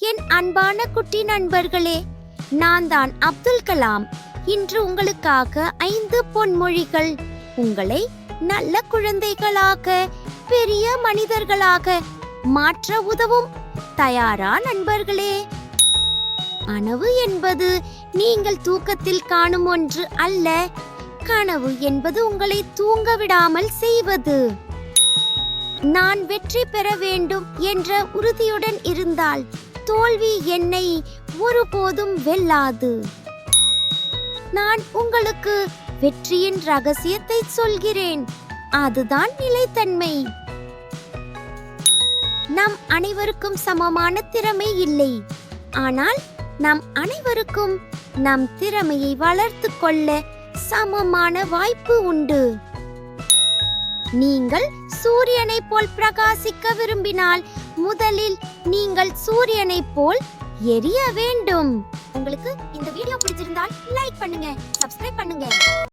என் அன்பான குட்டி நண்பர்களே, நான் தான் அப்துல் கலாம். இன்று உங்களுக்காக 5 பொன்மொழிகள் உங்களை நல்ல குழந்தைகளாக, பெரிய மனிதர்களாக மாற்ற உதவும். தயாரா நண்பர்களே? கனவு என்பது நீங்கள் தூக்கத்தில் காணும் ஒன்று அல்ல. கனவு என்பது உங்களை தூங்க விடாமல் செய்வது. நான் வெற்றி பெற வேண்டும் என்ற உறுதியுடன் இருந்தால் தோல்வி என்னை ஒருபோதும் வெல்லாது. நான் உங்களுக்கு வெற்றியின் ரகசியத்தை சொல்கிறேன். அதுதான் நிலைத்தன்மை. நம் அனைவருக்கும் சமமான திறமை இல்லை. ஆனால் நம் அனைவருக்கும் நம் திறமையை வளர்த்து கொள்ள சமமான வாய்ப்பு உண்டு. நீங்கள் சூரியனை போல் பிரகாசிக்க விரும்பினால் முதலில் நீங்கள் சூரியனை போல் எரிய வேண்டும். உங்களுக்கு இந்த வீடியோ பிடிச்சிருந்தால் லைக் பண்ணுங்க, சப்ஸ்கிரைப் பண்ணுங்க.